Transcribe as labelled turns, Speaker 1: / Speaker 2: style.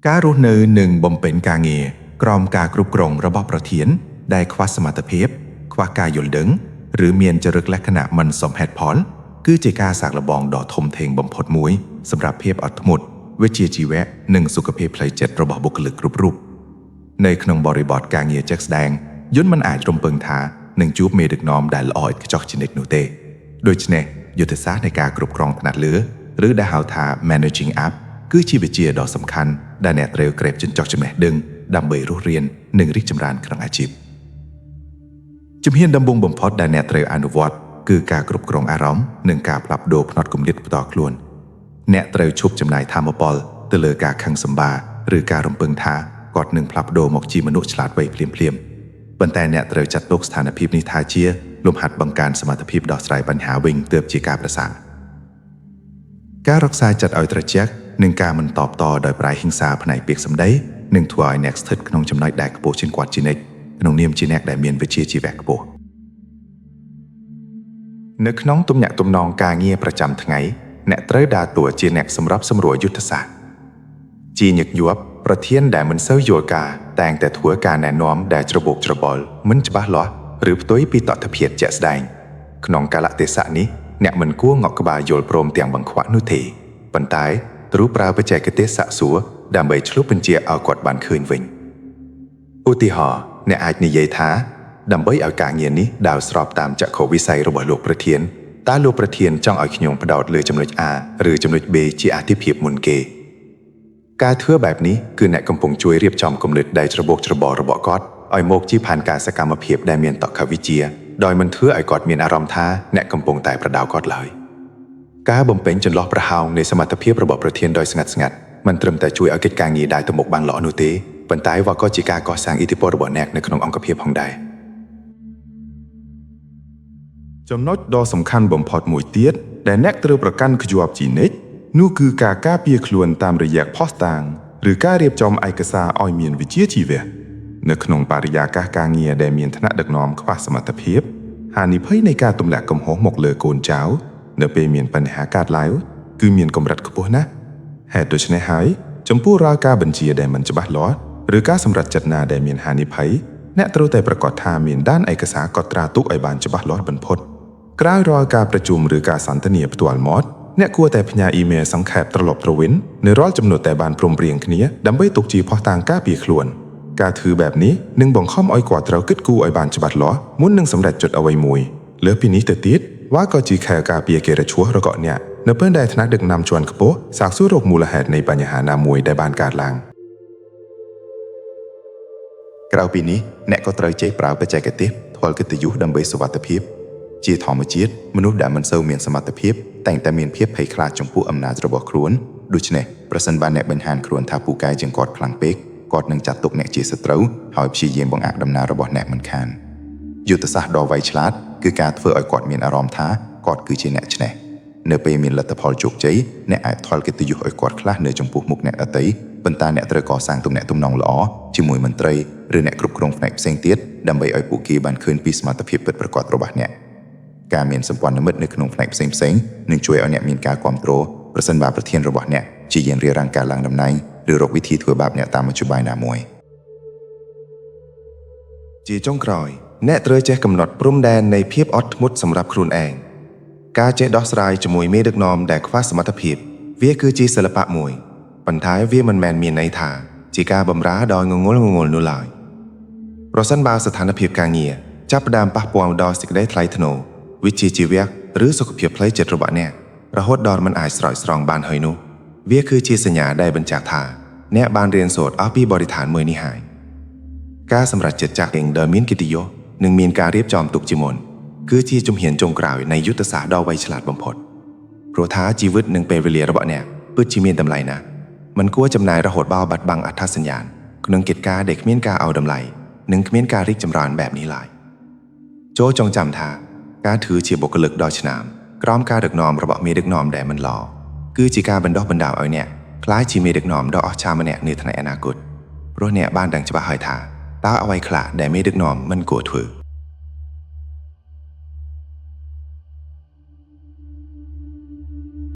Speaker 1: ការរស់នៅនិងបំពេញការងារក្រោមការគ្រប់គ្រងរបស់ប្រធានដែលខ្វះសមត្ថភាពខ្វះការយល់ដឹងឬមានចរិតលក្ខណៈមិនសមហេតុផលគឺជាការសាកល្បងដ៏ធំធេងបំផុតមួយសម្រាប់ភាពអត់ធ្មត់វិជ្ជាជីវៈនិងសុខភាពផ្លូវចិត្តរបស់បុគ្គលិកគ្រប់រូបនៅក្នុងបរិបទការងារជាក់ស្ដែងយន្តមិនអាចរំពឹងថានឹងជួបមេដឹកនាំដែលល្អឥតខ្ចោះជានិច្ចនោះទេដូច្នេះយុទ្ធសាស្ត្រនៃការគ្រប់គ្រងថ្នាក់លើឬដែលហៅថា managing up គឺជាវិជ្ជាដ៏សំខាន់ដែលអ្នកត្រូវក្រេបចិញ្ចោះចំណេះដឹងដើម្បីរស់រាននិងរីកចម្រើនក្នុងអាជីពជំហានដំបូងបំផុតដែលអ្នកត្រូវអនុវត្តគឺការគ្រប់គ្រងអារម្មណ៍និងការផ្លាស់ប្ដូរផ្នត់គំនិតផ្ទាល់ខ្លួនអ្នកត្រូវឈប់ចំណាយថាមពលទៅលើការខឹងសម្បារឬការរំពឹងថាគាត់នឹងផ្លាស់ប្ដូរមកជាមនុស្សឆ្លាតវៃភ្លាមៗប៉ុន្តែអ្នកត្រូវចាត់ទុកស្ថានភាពនេះថាជាលំហាត់បង្កើនសមត្ថភាពដោះស្រាយបញ្ហាវិញទើបជាការប្រសើរការរក្សាចិត្តឲ្យត្រជាក់និងការមិនតបតដោយប្រាយហិង្សាផ្នែកពាក្យសម្ដីនឹងធ្វើឲ្យអ្នកស្ថិតក្នុងចំណុចដែលខ្ពស់ជាងគាត់ជានិច្ចក្នុងនាមជាអ្នកដែលមានវិជ្ជាជីវៈខ្ពស់នៅក្នុងទំនាក់ទំនងការងារប្រចាំថ្ងៃអ្នកត្រូវដើរតួជាអ្នកសម្របសម្រួលយុទ្ធសាស្ត្រជាញឹកញាប់ប្រធានដែលមិនសូវយល់ការតែងតែធ្វើការណែនាំដែលច្របូកច្របល់មិនច្បាស់លាស់ឬផ្ទុយពីតថភាពជាក់ស្ដែងក្នុងកាលៈទេសៈនេះអ្នកមិនគួរងក់ក្បាលយល់ព្រមទាំងបង្ខ្វាក់នោះទេប៉ុន្តែទ្រង់ប្រើបច្ចេកទេសសាកសួរដើម្បីឆ្លុះបញ្ជាក់ឲ្យគាត់បានឃើញវិញឧទាហរណ៍អ្នកអាចនិយាយថាដើម្បីឲ្យការងារនេះដើរស្របតាមចក្ខុវិស័យរបស់លោកប្រធានតើលោកប្រធានចង់ឲ្យខ្ញុំផ្ដោតលើចំណុច A ឬចំណុច B ជាអាទិភាពមុនគេការធ្វើបែបនេះគឺអ្នកកំពុងជួយរៀបចំគំនិតដែលច្របូកច្របល់របស់គាត់ឲ្យមកជាផែនការសកម្មភាពដែលមានតក្កវិជ្ជាដោយមិនធ្វើឲ្យគាត់មានអារម្មណ៍ថាអ្នកកំពុងតែប្រដៅគាត់ឡើយការបំពេញចន្លោះប្រហោងនៃសមត្ថភាពរបស់ប្រធានដោយស្ងាត់ៗមិនត្រឹមតែជួយឲ្យកិច្ចការងារដើរទៅមុខបានល្អនោះទេប៉ុន្តែវាក៏ជាការកសាងឥទ្ធិពលរបស់អ្នកនៅក្នុងអង្គភាពផងដែរចំណុចដ៏សំខាន់បំផុតមួយទៀតដែលអ្នកត្រូវប្រកាន់ខ្ជាប់ជានិច្ចនោះគឺការការពារខ្លួនតាមរយៈភស្តុតាងឬការរៀបចំឯកសារឲ្យមានវិជ្ជាជីវៈនៅក្នុងបរិយាកាសការងារដែលមានថ្នាក់ដឹកនាំខ្វះសមត្ថភាពហានិភ័យនៃការទម្លាក់កំហុសមកលើកូនចៅនៅពេលមានបញ្ហាកើតឡើងគឺមានកម្រិតខ្ពស់ណាស់ហេតុដូច្នេះហើយចំពោះរាល់ការបញ្ជាដែលមិនច្បាស់លាស់ឬការសម្រេចចិត្តណាដែលមានហានិភ័យអ្នកត្រូវតែប្រាកដថាមានដានឯកសារកត់ត្រាទុកឲ្យបានច្បាស់លាស់បំផុតក្រោយរាល់ការប្រជុំឬការសន្ទនាផ្ទាល់មាត់អ្នកគួរតែផ្ញើអ៊ីមែលសង្ខេបត្រឡប់ទៅវិញនៅរាល់ចំណុចដែលបានព្រមព្រៀងគ្នាដើម្បីទុកជាភស្តុតាងការពារខ្លួនការធ្វើបែបនេះនឹងបង្ខំឲ្យគាត់ត្រូវគិតគូរឲ្យបានច្បាស់លាស់មុននឹងសម្រេចចិត្តអ្វីមួយលើសពីនេះទៅទៀតវាក៏ជាខែលការពារកិរិយាឈ្មោះរបស់អ្នកនៅពេលដែលថ្នាក់ដឹកនាំជាន់ខ្ពស់សាកសួររកមូលហេតុនៃបញ្ហាណាមួយដែលបានកើតឡើងក្រៅពីនេះអ្នកក៏ត្រូវចេះប្រើបច្ចេកទេសធម៌កិត្តិយសដើម្បីសុវត្ថិភាពជាធម្មជាតិមនុស្សដែលមិនសូវមានសមត្ថភាពតែងតែមានភាពភ័យខ្លាចចំពោះអំណាចរបស់ខ្លួនដូច្នេះប្រសិនបើអ្នកបញ្ហានខ្លួនថាពូកែជាងគាត់ខ្លាំងពេកគាត់នឹងចាត់ទុកអ្នកជាសត្រូវហើយព្យាយាមបង្អាក់ដំណើររបស់អ្នកមិនខានយុទ្ធសាស្ត្រដ៏វៃឆ្លាតគឺការធ្វើឲ្យគាត់មានអារម្មណ៍ថាគាត់គឺជាអ្នកឆ្នះនៅពេលមានលទ្ធផលជោគជ័យអ្នកអាចថល់កិត្តិយសឲ្យគាត់ខ្លះនៅចំពោះមុខអ្នកដទៃប៉ុន្តែអ្នកត្រូវកសាងទំនាក់ទំនងល្អជាមួយមន្ត្រីឬអ្នកគ្រប់គ្រងផ្នែកផ្សេងទៀតដើម្បីឲ្យពួកគេបានឃើញពីសមត្ថភាពពិតប្រាកដរបស់អ្នកការមានសម្ព័ន្ធមិត្តនៅក្នុងផ្នែកផ្សេងៗនឹងជួយឲ្យអ្នកមានការគាំទ្រប្រសិនបើប្រធានរបស់អ្នកជាយាមរារាំងការឡើងតំណែងឬរកវិធីធ្វើបាបអ្នកតាមមធ្យោបាយណាមួយជាចុងក្រោយអ្នកត្រូវចេះកំណត់ព្រំដែននៃភាពអត់ធ្មត់សម្រាប់ខ្លួនឯងការចេះដោះស្រាយជាមួយមេដឹកនាំដែលខ្វះសមត្ថភាពវាគឺជាសិល្បៈមួយប៉ុន្តែវាមិនមែនមានន័យថាជាការបម្រើដោយងងល់នោះឡើយប្រសិនបើស្ថានភាពការងារចាប់ផ្ដើមប៉ះពាល់ដល់សេចក្តីថ្លៃថ្នូរវិជ្ជាជីវៈឬសុខភាពផ្លូវចិត្តរបស់អ្នករហូតដល់មិនអាចស្រោចស្រង់បានហើយនោះវាគឺជាសញ្ញាដែលបញ្ជាក់ថាអ្នកបានរៀនសូត្រអស់ពីបរិស្ថានមួយនេះហើយការសម្រេចចិត្តចាស់ទាំងដែលមានកិត្តិយសនិងមានការរៀបចំទុកជាមុនគឺជាជំហានចុងក្រោយនៃយុទ្ធសាស្ត្រដ៏វៃឆ្លាតបំផុតព្រោះថាជីវិតនិងពេលវេលារបស់អ្នកពិតជាមានតម្លៃណាស់មិនគួរចំណាយរហូតដល់បាត់បង់អត្តសញ្ញាណក្នុងកិច្ចការដែលគ្មានការឲ្យតម្លៃនិងគ្មានការរីកចម្រើនបែបនេះឡើយចូលចងចាំថាការធ្វើជាបុគ្គលិកដ៏ឆ្នើមក្រោមការដឹកនាំរបស់មេដឹកនាំដែលមិនល្អគឺជាការបណ្ដុះបណ្ដាលឲ្យអ្នកក្លាយជាមេដឹកនាំដ៏អស្ចារ្យម្នាក់នាថ្ងៃអនាគតព្រោះអ្នកបានដឹងច្បាស់ហើយថាតើអ្វីខ្លះដែលមេដឹកនាំមិនគួរធ្វើ